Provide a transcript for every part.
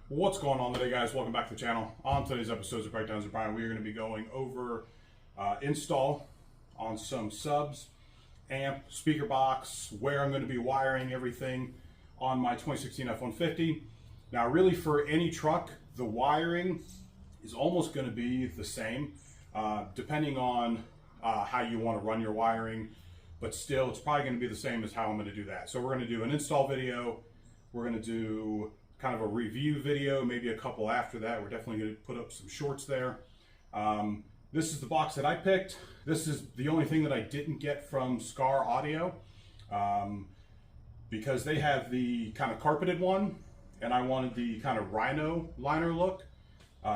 What's going on today, guys? Welcome back to the channel. On today's episodes of Breakdowns with Brian, we are going to be going over install on some subs, amp, speaker box, where I'm going to be wiring everything on my 2016 F-150. Now, really, for any truck, the wiring is almost going to be the same, depending on how you want to run your wiring, but still, it's probably going to be the same as how I'm going to do that. So we're going to do an install video. We're going to do kind of a review video, maybe a couple after that. We're definitely going to put up some shorts there. This is the box that I picked. This is the only thing that I didn't get from Skar Audio because they have the kind of carpeted one and I wanted the kind of rhino liner look.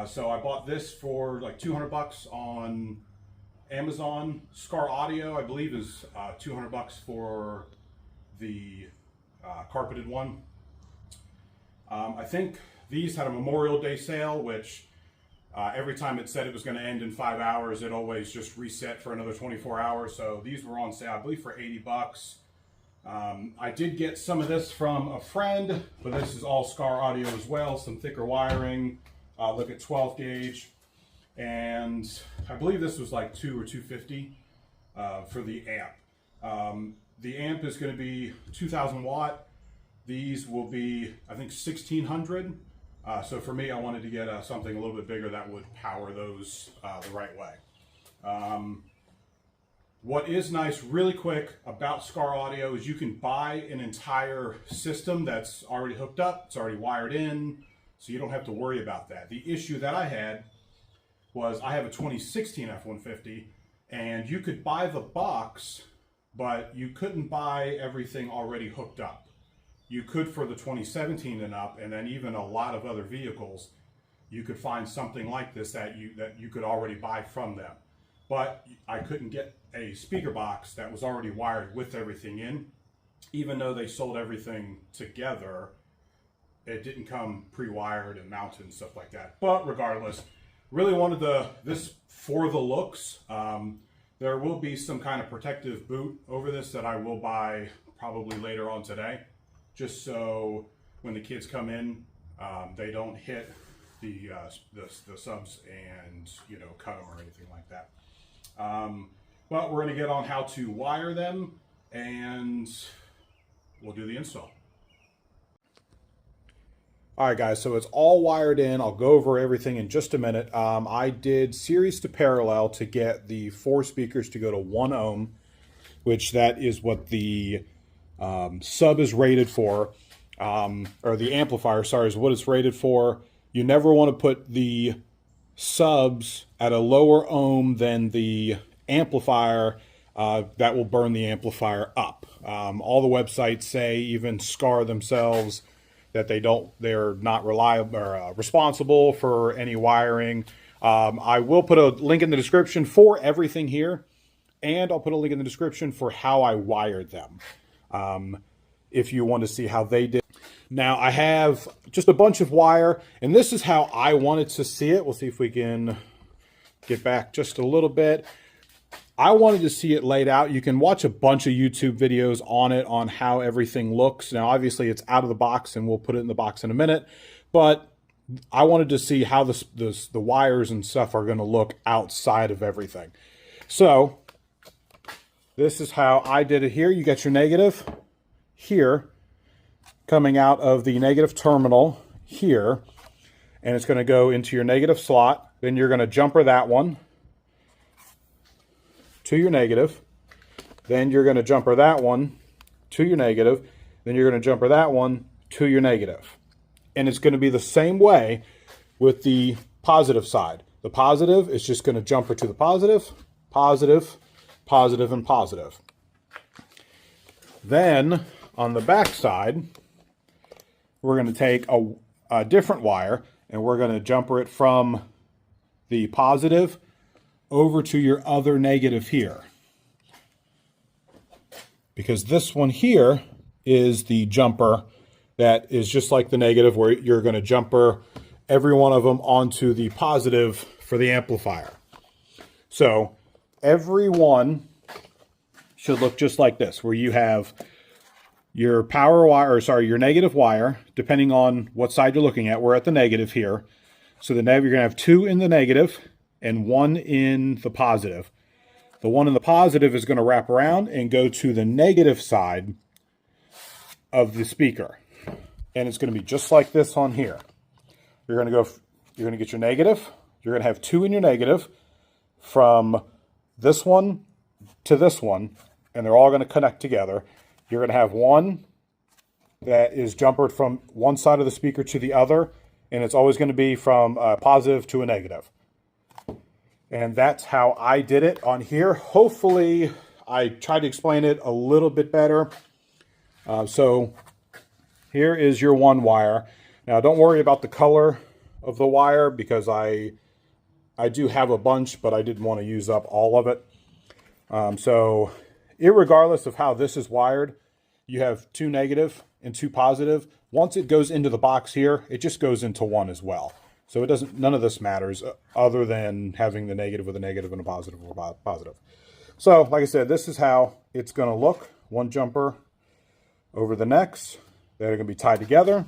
So I bought this for like 200 bucks on Amazon. Skar Audio, I believe, is 200 bucks for the carpeted one. I think these had a Memorial Day sale, which every time it said it was going to end in 5 hours, it always just reset for another 24 hours. So these were on sale, I believe, for 80 bucks. I did get some of this from a friend, but this is all Skar Audio as well, some thicker wiring. Look at 12 gauge. And I believe this was like $2 or $250 for the amp. The amp is going to be 2,000 watt. These will be, I think, 1,600. So for me, I wanted to get something a little bit bigger that would power those the right way. What is nice, really quick, about Skar Audio is you can buy an entire system that's already hooked up. It's already wired in, so you don't have to worry about that. The issue that I had was I have a 2016 F-150, and you could buy the box, but you couldn't buy everything already hooked up. You could for the 2017 and up, and then even a lot of other vehicles, you could find something like this that you could already buy from them. But I couldn't get a speaker box that was already wired with everything in. Even though they sold everything together, it didn't come pre-wired and mounted and stuff like that. But regardless, really wanted this for the looks. There will be some kind of protective boot over this that I will buy probably later on today, just so when the kids come in, they don't hit the subs and cut them or anything like that. But we're going to get on how to wire them, and we'll do the install. All right, guys, so it's all wired in. I'll go over everything in just a minute. I did series to parallel to get the 4 speakers to go to 1 ohm, which that is what the sub is rated for, or the amplifier, sorry, is what it's rated for. You never want to put the subs at a lower ohm than the amplifier. That will burn the amplifier up. All the websites say, even Skar themselves, that they're not reliable or responsible for any wiring. I will put a link in the description for everything here, and I'll put a link in the description for how I wired them. If you want to see how they did. Now I have just a bunch of wire, and this is how I wanted to see it. We'll see if we can get back just a little bit. I wanted to see it laid out. You can watch a bunch of YouTube videos on it, on how everything looks. Now, obviously it's out of the box, and we'll put it in the box in a minute, but I wanted to see how the wires and stuff are going to look outside of everything. So this is how I did it here. You got your negative here coming out of the negative terminal here, and it's going to go into your negative slot. Then you're going to jumper that one to your negative. Then you're going to jumper that one to your negative. Then you're going to jumper that one to your negative. And it's going to be the same way with the positive side. The positive is just going to jumper to the positive, positive, positive, and positive. Then on the back side, we're going to take a different wire, and we're going to jumper it from the positive over to your other negative here. Because this one here is the jumper that is just like the negative, where you're going to jumper every one of them onto the positive for the amplifier. So every one should look just like this, where you have your power wire, or sorry, your negative wire, depending on what side you're looking at. We're at the negative here. So you're going to have 2 in the negative and 1 in the positive. The one in the positive is going to wrap around and go to the negative side of the speaker. And it's going to be just like this on here. You're going to get your negative. You're going to have 2 in your negative from this one to this one, and they're all going to connect together. You're going to have 1 that is jumpered from one side of the speaker to the other, and it's always going to be from a positive to a negative. And that's how I did it on here. Hopefully, I tried to explain it a little bit better. So here is your 1 wire. Now, don't worry about the color of the wire because I do have a bunch, but I didn't want to use up all of it. So irregardless of how this is wired, you have 2 negative and 2 positive. Once it goes into the box here, it just goes into 1 as well. So it doesn't, none of this matters other than having the negative with a negative and a positive with a positive. So like I said, this is how it's going to look. 1 jumper over the next. They're going to be tied together.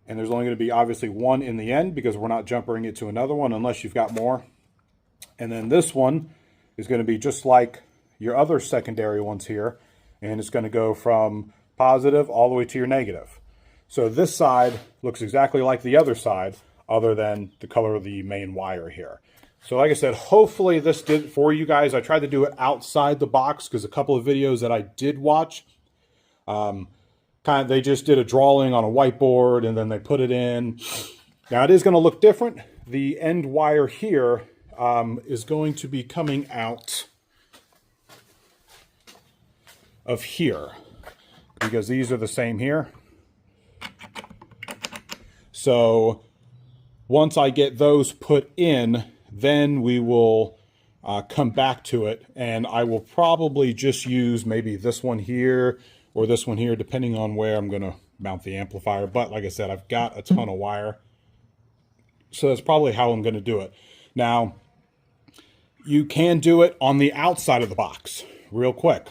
And there's only going to be obviously 1 in the end because we're not jumpering it to another one unless you've got more. And then this one is going to be just like your other secondary ones here. And it's going to go from positive all the way to your negative. So this side looks exactly like the other side other than the color of the main wire here. So like I said, hopefully this did it for you guys. I tried to do it outside the box because a couple of videos that I did watch, they just did a drawing on a whiteboard and then they put it in. Now it is going to look different. The end wire here is going to be coming out of here because these are the same here. So once I get those put in, then we will come back to it, and I will probably just use maybe this one here or this one here, depending on where I'm going to mount the amplifier. But like I said, I've got a ton of wire, so that's probably how I'm going to do it. Now, you can do it on the outside of the box real quick.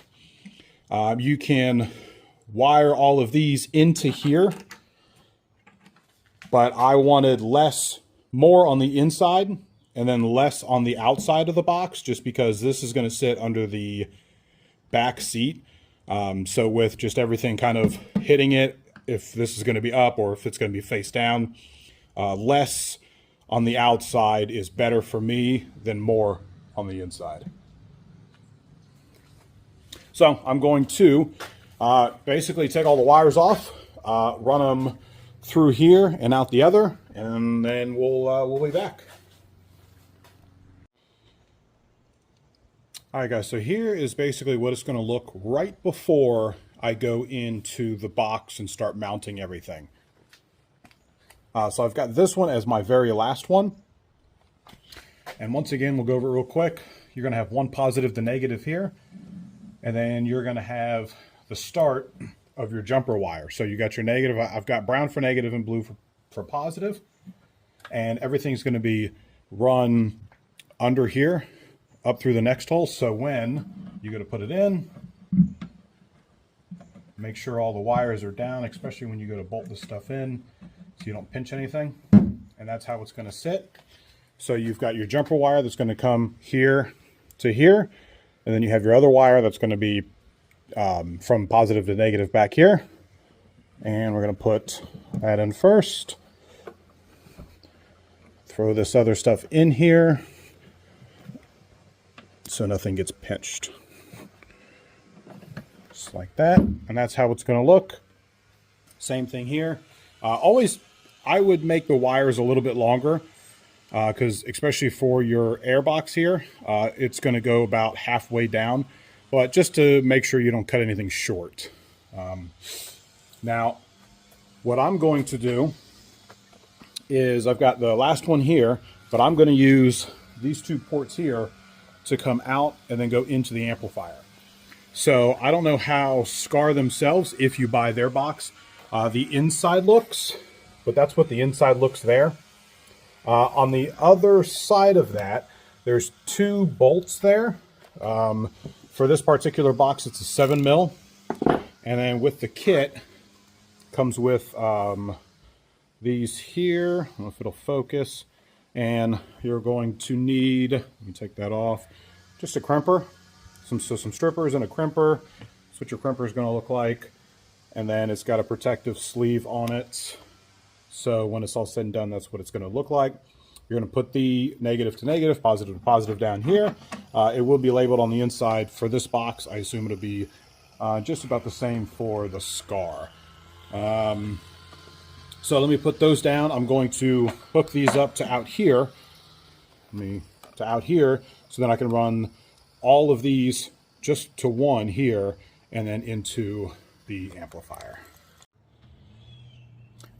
You can wire all of these into here, but I wanted more on the inside and then less on the outside of the box, just because this is going to sit under the back seat. So with just everything kind of hitting it, if this is going to be up or if it's going to be face down, less on the outside is better for me than more on the inside. So I'm going to basically take all the wires off, run them through here and out the other, and then we'll be back. All right, guys, so here is basically what it's going to look right before I go into the box and start mounting everything. So I've got this one as my very last one. And once again, we'll go over it real quick. You're going to have 1 positive to negative here. And then you're going to have the start of your jumper wire. So you got your negative. I've got brown for negative and blue for positive. And everything's going to be run under here up through the next hole. So when you go to put it in, make sure all the wires are down, especially when you go to bolt this stuff in so you don't pinch anything. And that's how it's going to sit. So you've got your jumper wire that's going to come here to here. And then you have your other wire that's going to be from positive to negative back here. And we're going to put that in first. Throw this other stuff in here so nothing gets pinched. Just like that. And that's how it's going to look. Same thing here. I would make the wires a little bit longer because especially for your air box here, it's going to go about halfway down. But just to make sure you don't cut anything short. Now, what I'm going to do is I've got the last one here, but I'm going to use these 2 ports here to come out and then go into the amplifier. So I don't know how Skar themselves, if you buy their box, the inside looks, but that's what the inside looks there. On the other side of that, there's 2 bolts there. For this particular box, it's a 7 mil. And then with the kit, comes with these here. I don't know if it'll focus. And you're going to need, let me take that off, just a crimper, some strippers and a crimper. That's what your crimper is going to look like. And then it's got a protective sleeve on it. So when it's all said and done, that's what it's going to look like. You're going to put the negative to negative, positive to positive down here. It will be labeled on the inside for this box. I assume it'll be just about the same for the Skar. So let me put those down. I'm going to hook these up to out here. So then I can run all of these just to one here and then into the amplifier.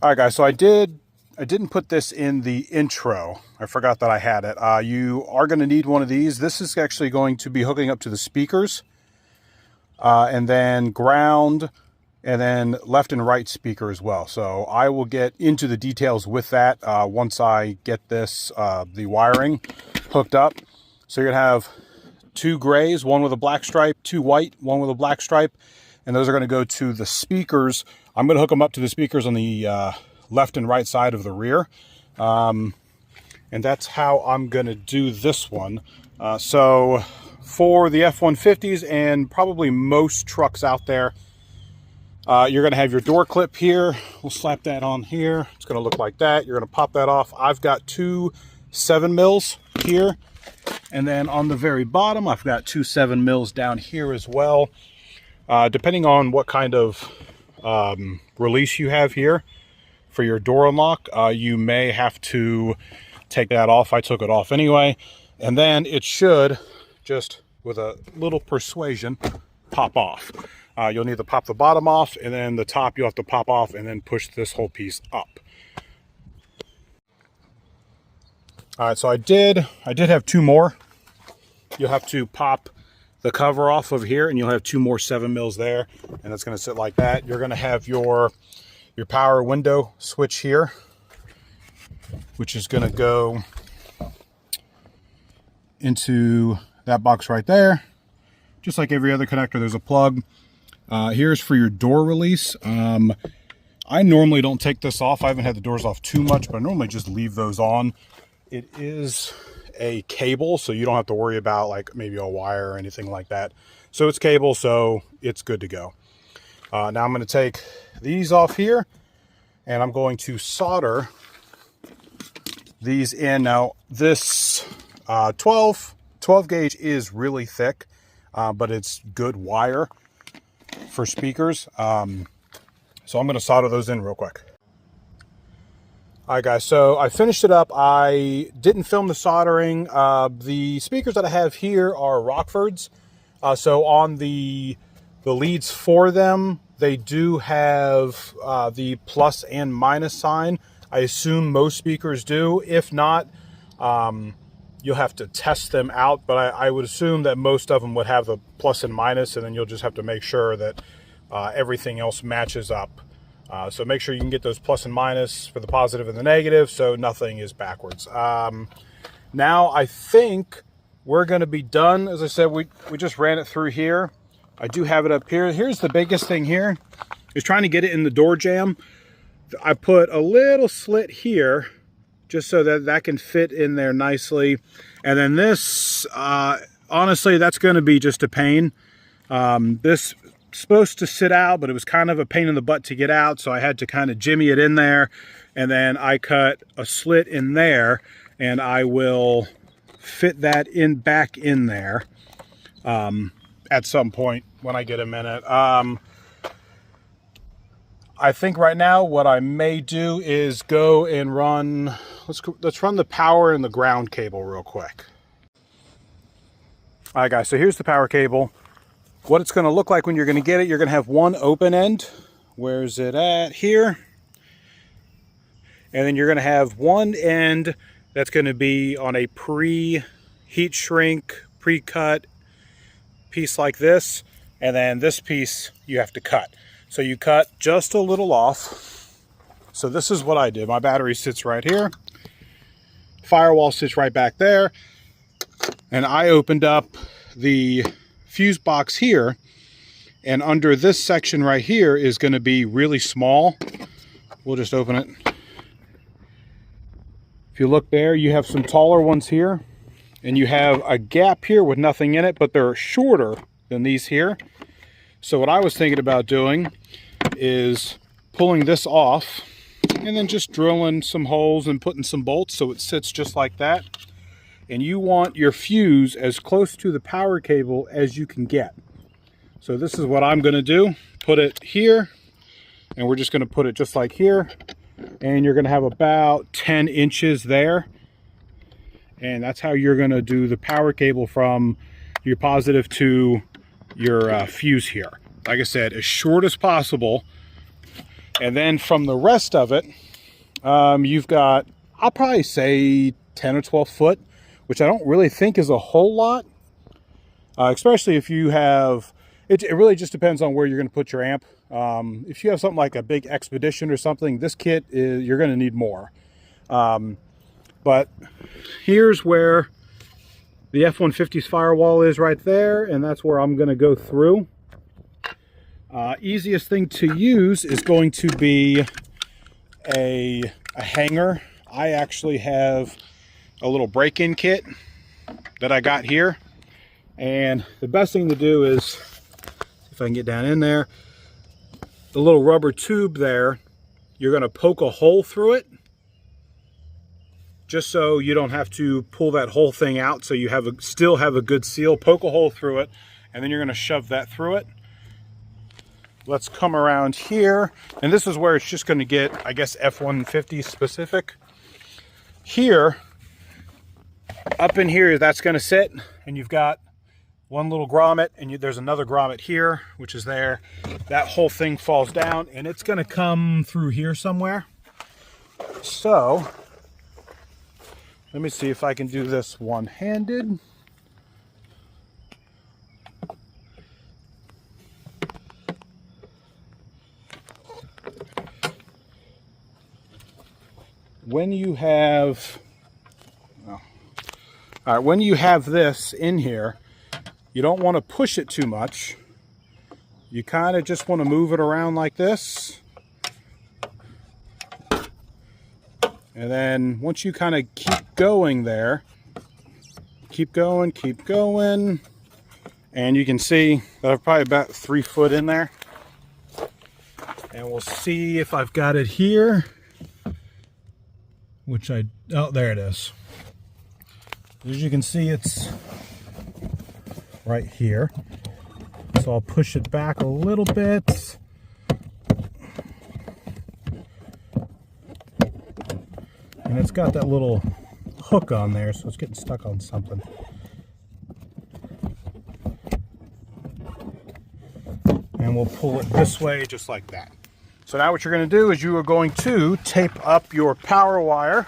All right, guys, so I didn't put this in the intro. I forgot that I had it. You are going to need one of these. This is actually going to be hooking up to the speakers, and then ground, and then left and right speaker as well. So I will get into the details with that once I get this, the wiring hooked up. So you're going to have 2 grays, one with a black stripe, 2 white, one with a black stripe, and those are going to go to the speakers. I'm going to hook them up to the speakers on the left and right side of the rear. And that's how I'm going to do this one. So for the F-150s and probably most trucks out there, you're going to have your door clip here. We'll slap that on here. It's going to look like that. You're going to pop that off. I've got 2 7 mils here. And then on the very bottom, I've got 2 7 mils down here as well. Depending on what kind of release you have here for your door unlock, you may have to take that off. I took it off anyway. And then it should, just with a little persuasion, pop off. You'll need to pop the bottom off, and then the top you'll have to pop off and then push this whole piece up. All right, so I did have 2 more. You'll have to pop the cover off of here, and you'll have 2 more 7 mils there, and it's going to sit like that. You're going to have your power window switch here, which is going to go into that box right there. Just like every other connector, there's a plug. Here's for your door release. I normally don't take this off. I haven't had the doors off too much, but I normally just leave those on. It is a cable, so you don't have to worry about like maybe a wire or anything like that. So it's cable, so it's good to go. Now I'm going to take these off here, and I'm going to solder these in. Now this 12 gauge is really thick, but it's good wire for speakers. So I'm going to solder those in real quick. All right, guys, so I finished it up. I didn't film the soldering. The speakers that I have here are Rockfords. So on the leads for them, they do have the plus and minus sign. I assume most speakers do. If not, you'll have to test them out, but I would assume that most of them would have the plus and minus, and then you'll just have to make sure that everything else matches up. So make sure you can get those plus and minus for the positive and the negative, so nothing is backwards. Now I think we're going to be done. As I said, we just ran it through here. I do have it up here. Here's the biggest thing here, is trying to get it in the door jamb. I put a little slit here, just so that that can fit in there nicely. And then this, honestly, that's going to be just a pain. This supposed to sit out, but it was kind of a pain in the butt to get out, so I had to kind of jimmy it in there, and then I cut a slit in there, and I will fit that in back in there at some point when I get a minute. I think right now what I may do is go and run, let's run the power and the ground cable real quick. All right, guys, so here's the power cable. What it's going to look like when you're going to get it, you're going to have one open end. Where's it at? Here. And then you're going to have one end that's going to be on a pre-heat shrink, pre-cut piece like this. And then this piece you have to cut. So you cut just a little off. So this is what I did. My battery sits right here. Firewall sits right back there. And I opened up the fuse box here, and under this section right here is going to be really small. We'll just open it. If you look there, you have some taller ones here, and you have a gap here with nothing in it, but they're shorter than these here. So what I was thinking about doing is pulling this off and then just drilling some holes and putting some bolts so it sits just like that. And you want your fuse as close to the power cable as you can get. So this is what I'm going to do. Put it here, and we're just going to put it just like here. And you're going to have about 10 inches there. And that's how you're going to do the power cable from your positive to your fuse here. Like I said, as short as possible. And then from the rest of it, you've got, I'll probably say 10 or 12 foot, which I don't really think is a whole lot. Especially if you have, it really just depends on where you're going to put your amp. If you have something like a big Expedition or something, this kit is, you're going to need more. But here's where the F-150's firewall is right there, and that's where I'm going to go through. Easiest thing to use is going to be a hanger. I actually have a little break-in kit that I got here, and the best thing to do is, if I can get down in there, the little rubber tube there, you're going to poke a hole through it, just so you don't have to pull that whole thing out, so you have still have a good seal. Poke a hole through it, and then you're going to shove that through it. Let's come around here, and this is where it's just going to get, I guess, F-150 specific. Here, up in here, that's going to sit, and you've got one little grommet, and there's another grommet here, which is there. That whole thing falls down, and it's going to come through here somewhere. So, let me see if I can do this one-handed. When you have, all right, when you have this in here, you don't want to push it too much. You kind of just want to move it around like this. And then once you kind of keep going there, keep going, and you can see that I've probably about 3 foot in there. And we'll see if I've got it here. Oh, there it is. As you can see, it's right here. So I'll push it back a little bit. And it's got that little hook on there, so it's getting stuck on something. And we'll pull it this way, just like that. So now what you're going to do is you are going to tape up your power wire.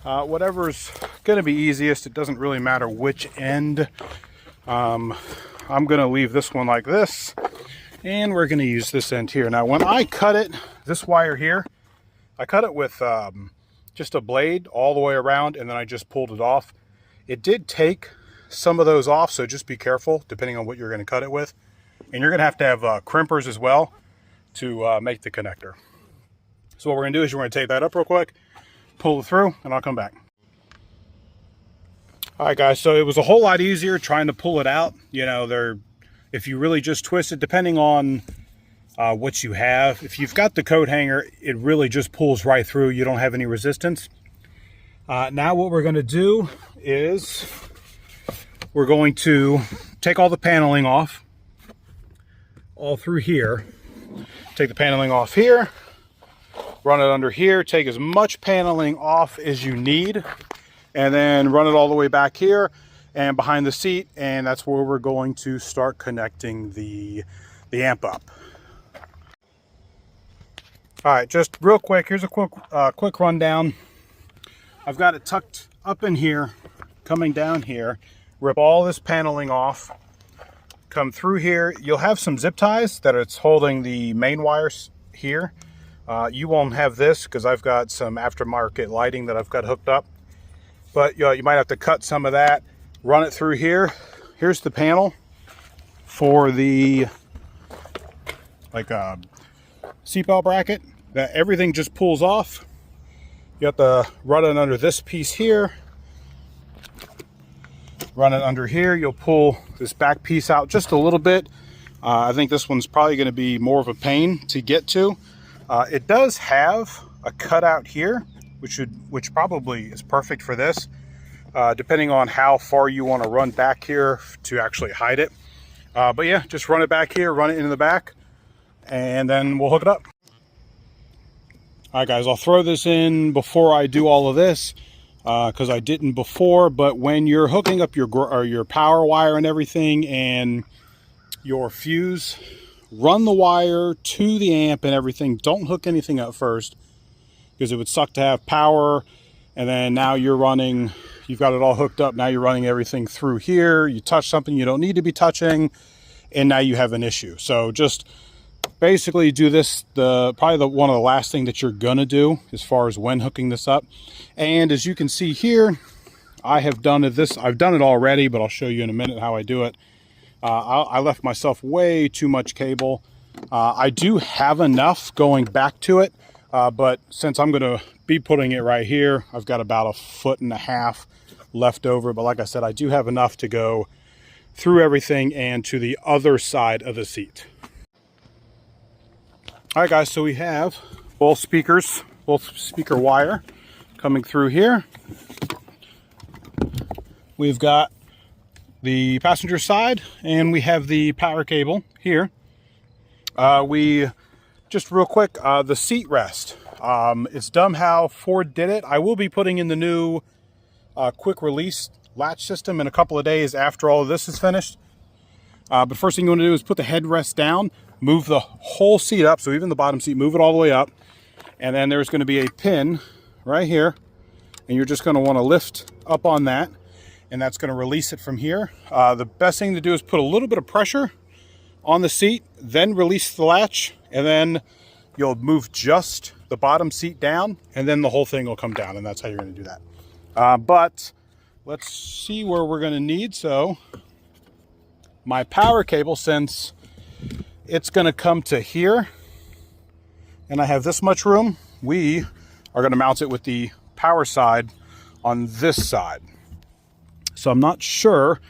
Whatever's going to be easiest, it doesn't really matter which end. I'm going to leave this one like this, and we're going to use this end here. Now when I cut it, this wire here, I cut it with just a blade all the way around, and then I just pulled it off. It did take some of those off, so just be careful depending on what you're going to cut it with. And you're going to have crimpers as well to make the connector. So what we're going to do is we're going to tape that up real quick, pull it through, and I'll come back. All right, guys, so it was a whole lot easier trying to pull it out. You know, if you really just twist it, depending on what you have. If you've got the coat hanger, it really just pulls right through. You don't have any resistance. Now what we're going to do is we're going to take all the paneling off, all through here. Take the paneling off here, run it under here, take as much paneling off as you need, and then run it all the way back here and behind the seat, and that's where we're going to start connecting the amp up. All right, just real quick, here's a quick rundown. I've got it tucked up in here, coming down here, rip all this paneling off, come through here. You'll have some zip ties that it's holding the main wires here. You won't have this because I've got some aftermarket lighting that I've got hooked up. But you might have to cut some of that, run it through here. here's the panel for the seatbelt bracket. That everything just pulls off. You have to run it under this piece here. Run it under here. You'll pull this back piece out just a little bit. I think this one's probably going to be more of a pain to get to. It does have a cutout here, which probably is perfect for this, depending on how far you want to run back here to actually hide it. But yeah, just run it back here, run it into the back, and then we'll hook it up. All right, guys, I'll throw this in before I do all of this, because I didn't before. But when you're hooking up your power wire and everything and your fuse, run the wire to the amp and everything. Don't hook anything up first, because it would suck to have power and then now you've got it all hooked up. Now you're running everything through here. You touch something you don't need to be touching, and now you have an issue. So just basically do this, probably one of the last thing that you're gonna do as far as when hooking this up. And as you can see here, I've done it already, but I'll show you in a minute how I do it. I left myself way too much cable. I do have enough going back to it, but since I'm going to be putting it right here, I've got about 1.5 feet left over. But like I said, I do have enough to go through everything and to the other side of the seat. All right, guys, so we have both speaker wire coming through here. We've got the passenger side, and we have the power cable here. Just real quick, the seat rest. It's dumb how Ford did it. I will be putting in the new quick release latch system in a couple of days after all of this is finished. But first thing you want to do is put the headrest down, move the whole seat up, so even the bottom seat, move it all the way up. And then there's going to be a pin right here, and you're just going to want to lift up on that, and that's going to release it from here. The best thing to do is put a little bit of pressure on the seat, then release the latch, and then you'll move just the bottom seat down, and then the whole thing will come down, and that's how you're going to do that. But let's see where we're going to need. So my power cable, since it's going to come to here, and I have this much room, we are going to mount it with the power side on this side. So I'm not sure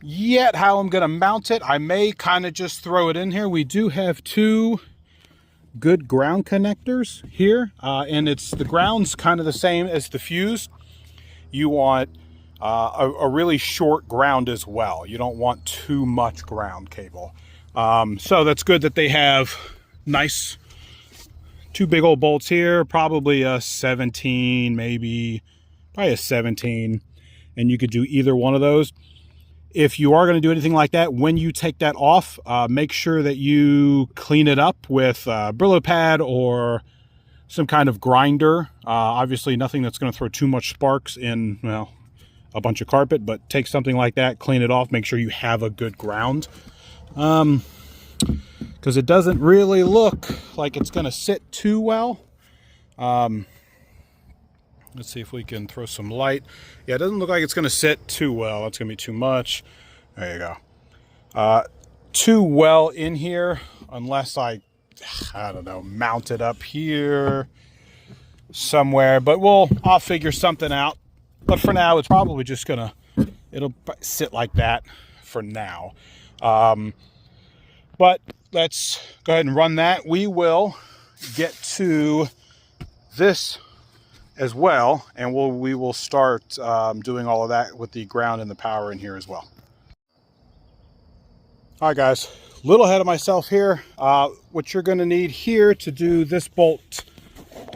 yet how I'm going to mount it. I may kind of just throw it in here. We do have two good ground connectors here, and the ground's kind of the same as the fuse. You want a really short ground as well. You don't want too much ground cable. So that's good that they have nice two big old bolts here, probably a 17, probably a 17. And you could do either one of those. If you are going to do anything like that, when you take that off, make sure that you clean it up with a Brillo pad or some kind of grinder. Obviously nothing that's going to throw too much sparks in, well, a bunch of carpet, but take something like that, clean it off, make sure you have a good ground. Because it doesn't really look like it's going to sit too well. Let's see if we can throw some light. Yeah, it doesn't look like it's going to sit too well. That's going to be too much. There you go. Too well in here, unless I don't know, mount it up here somewhere. But I'll figure something out. But for now, it's probably just it'll sit like that for now. But let's go ahead and run that. We will get to this as well, and we will start doing all of that with the ground and the power in here as well. All right, guys, a little ahead of myself here. What you're going to need here to do this bolt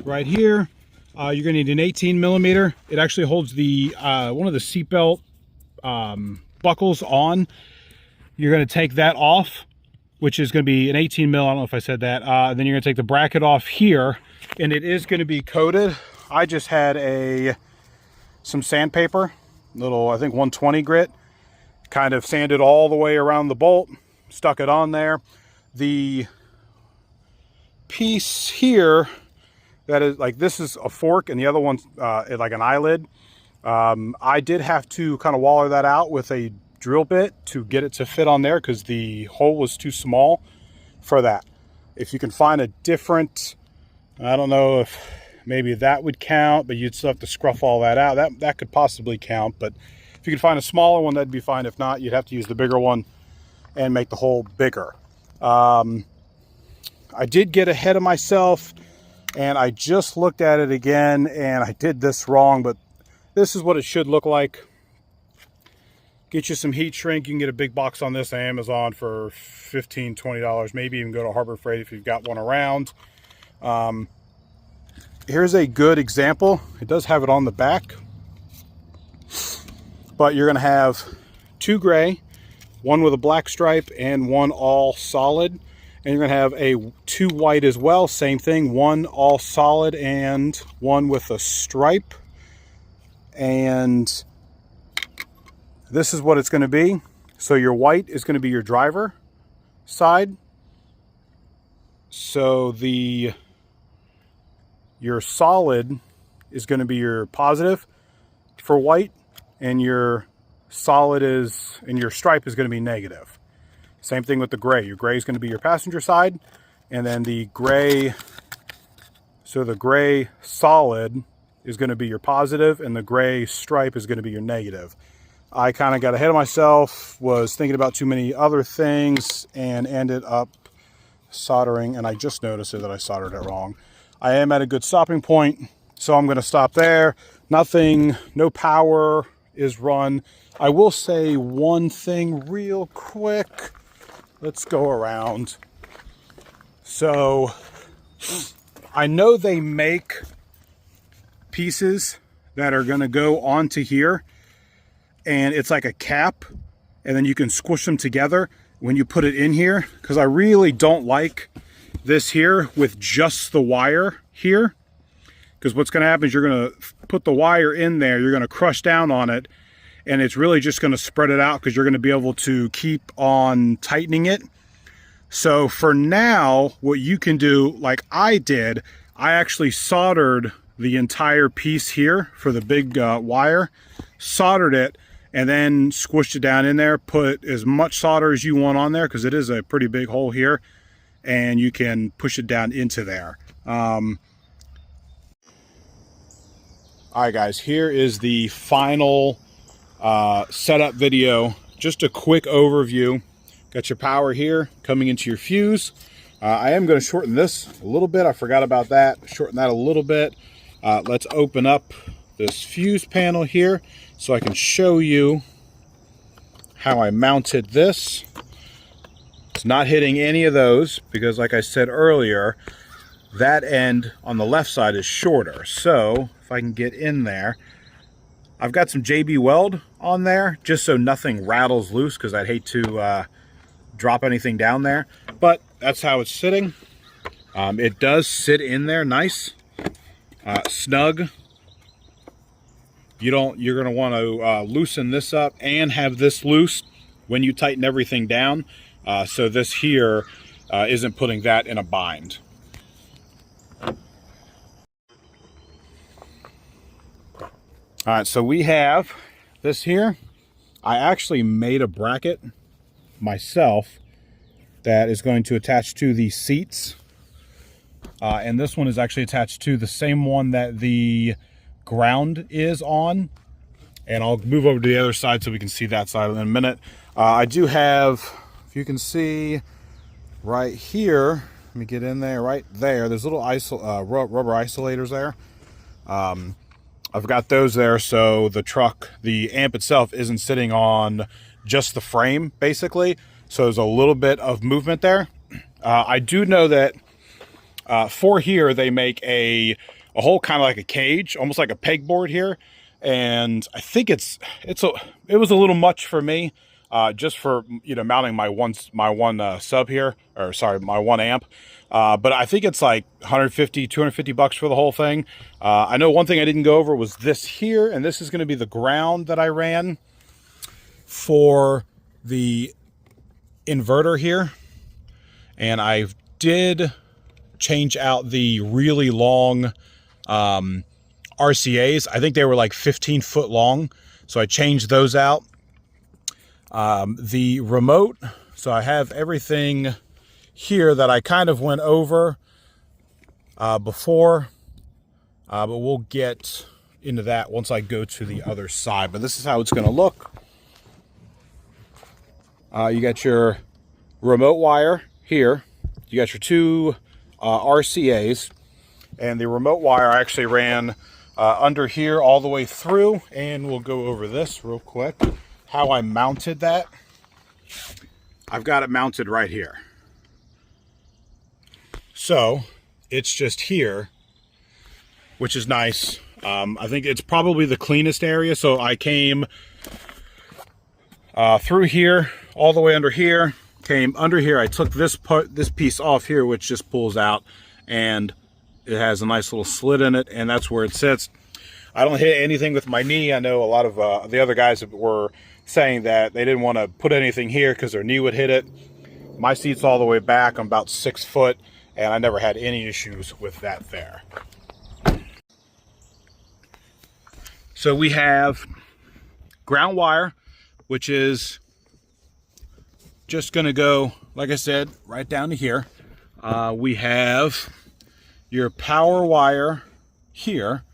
right here, you're going to need an 18 millimeter. It actually holds the one of the seatbelt buckles on. You're going to take that off, which is going to be an 18 mil. I don't know if I said that. Then you're going to take the bracket off here, and it is going to be coated. I just had some sandpaper, little, I think 120 grit, kind of sanded all the way around the bolt, stuck it on there. The piece here that is like, this is a fork, and the other one's like an eyelid. I did have to kind of waller that out with a drill bit to get it to fit on there because the hole was too small for that. If you can find a different, I don't know if maybe that would count, but you'd still have to scruff all that out. That could possibly count, but if you could find a smaller one, that'd be fine. If not, you'd have to use the bigger one and make the hole bigger. I did get ahead of myself, and I just looked at it again, and I did this wrong, but this is what it should look like. Get you some heat shrink. You can get a big box on this on Amazon for $15, $20, maybe even go to Harbor Freight if you've got one around. Here's a good example. It does have it on the back, but you're going to have two gray, one with a black stripe, and one all solid. And you're going to have two white as well, same thing, one all solid and one with a stripe. And this is what it's going to be. So your white is going to be your driver side. So your solid is going to be your positive for white, and your solid and your stripe is going to be negative. Same thing with the gray. Your gray is going to be your passenger side, and then the gray solid is going to be your positive, and the gray stripe is going to be your negative. I kind of got ahead of myself, was thinking about too many other things, and ended up soldering, and I just noticed that I soldered it wrong. I am at a good stopping point, so I'm going to stop there. No power is run. I will say one thing real quick. Let's go around. So I know they make pieces that are going to go onto here, and it's like a cap, and then you can squish them together when you put it in here, because I really don't like this here with just the wire here, because what's going to happen is you're going to put the wire in there, you're going to crush down on it, and it's really just going to spread it out because you're going to be able to keep on tightening it. So for now, what you can do, like I did, I actually soldered the entire piece here for the big wire, soldered it, and then squished it down in there. Put as much solder as you want on there because it is a pretty big hole here, and you can push it down into there. All right, guys, here is the final setup video. Just a quick overview. Got your power here coming into your fuse. I am going to shorten this a little bit. I forgot about that. Shorten that a little bit. Let's open up this fuse panel here so I can show you how I mounted this. It's not hitting any of those because, like I said earlier, that end on the left side is shorter. So if I can get in there, I've got some JB Weld on there just so nothing rattles loose, because I'd hate to drop anything down there. But that's how it's sitting. It does sit in there nice, snug. You're going to want to loosen this up and have this loose when you tighten everything down, so this here isn't putting that in a bind. All right, so we have this here. I actually made a bracket myself that is going to attach to the seats. And this one is actually attached to the same one that the ground is on. And I'll move over to the other side so we can see that side in a minute. I do have, if you can see right here, let me get in there, right there, there's little rubber isolators there. I've got those there so the amp itself isn't sitting on just the frame, basically. So there's a little bit of movement there. I do know that for here, they make a hole kind of like a cage, almost like a pegboard here. And I think it was a little much for me, just for, mounting my one sub here, or sorry, my one amp. But I think it's like $150, $250 for the whole thing. I know one thing I didn't go over was this here, and this is going to be the ground that I ran for the inverter here. And I did change out the really long RCAs. I think they were like 15 foot long. So I changed those out. The remote, so I have everything here that I kind of went over before, but we'll get into that once I go to the other side. But this is how it's going to look. You got your remote wire here. You got your two RCAs, and the remote wire I actually ran under here all the way through, and we'll go over this real quick. How I mounted that. I've got it mounted right here. So it's just here, which is nice. I think it's probably the cleanest area. So I came through here, all the way under here, came under here. I took this piece off here, which just pulls out, and it has a nice little slit in it, and that's where it sits. I don't hit anything with my knee. I know a lot of the other guys were saying that they didn't want to put anything here because their knee would hit it. My seat's all the way back. I'm about 6 foot, and I never had any issues with that there. So we have ground wire, which is just going to go, like I said, right down to here. We have your power wire here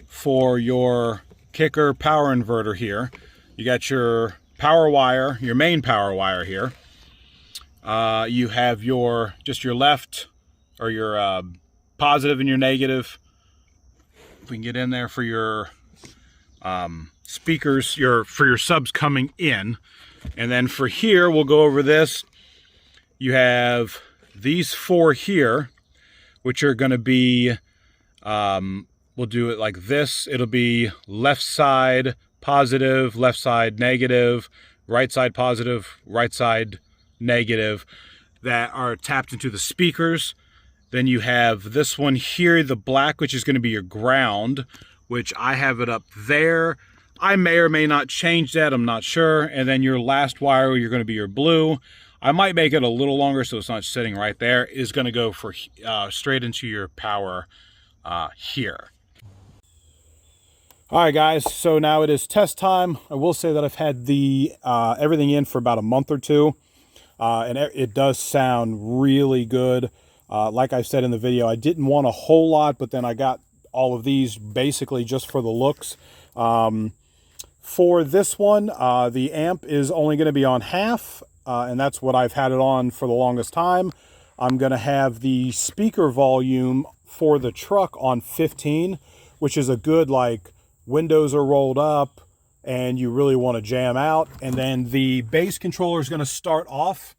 for your kicker power inverter here. You got your power wire, your main power wire here. You have your left, or your positive and your negative. If we can get in there for your speakers, for your subs coming in. And then for here, we'll go over this. You have these four here, which are going to be, we'll do it like this. It'll be left side positive, left side negative, right side positive, right side negative, that are tapped into the speakers. Then you have this one here, the black, which is going to be your ground, which I have it up there. I may or may not change that, I'm not sure. And then your last wire, you're going to be your blue. I might make it a little longer so it's not sitting right there, is going to go for straight into your power here. All right, guys, so now it is test time. I will say that I've had the everything in for about a month or two, and it does sound really good. Like I said in the video, I didn't want a whole lot, but then I got all of these basically just for the looks. For this one, the amp is only going to be on half, and that's what I've had it on for the longest time. I'm going to have the speaker volume for the truck on 15, which is a good, like, windows are rolled up and you really want to jam out. And then the bass controller is going to start off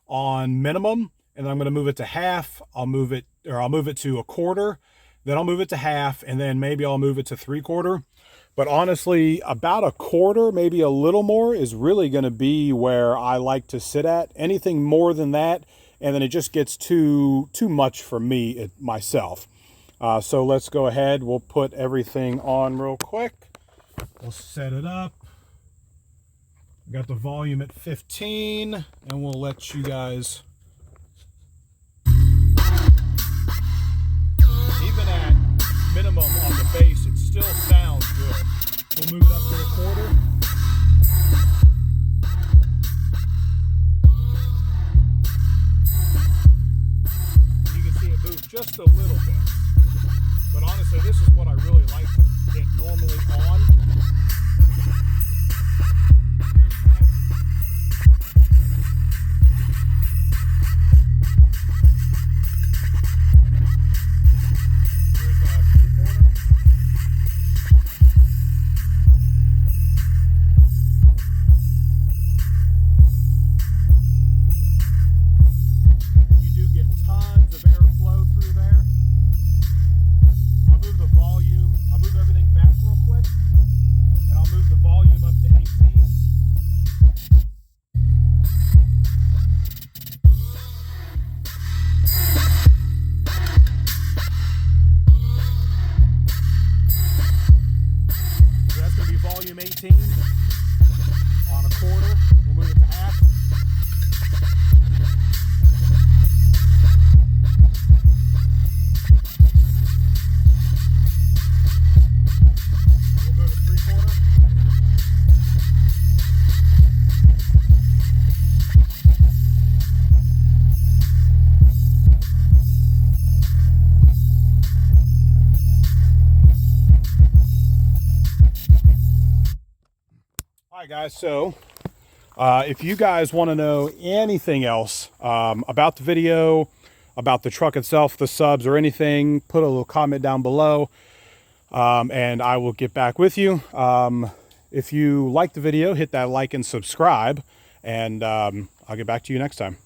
on minimum, and then I'm going to move it to half. I'll move it to a quarter, then I'll move it to half, and then maybe I'll move it to 3/4. But honestly, about a quarter, maybe a little more, is really going to be where I like to sit at. Anything more than that, and then it just gets too much for me myself. So let's go ahead. We'll put everything on real quick. We'll set it up. Got the volume at 15, and we'll let you guys. Even at minimum on the bass, it still sounds good. We'll move it up to a quarter. You can see it move just a little bit. But honestly, this is what I really like it normally on. right, guys, so if you guys want to know anything else about the video, about the truck itself, the subs, or anything, put a little comment down below, and I will get back with you. If you like the video, hit that like and subscribe, and I'll get back to you next time.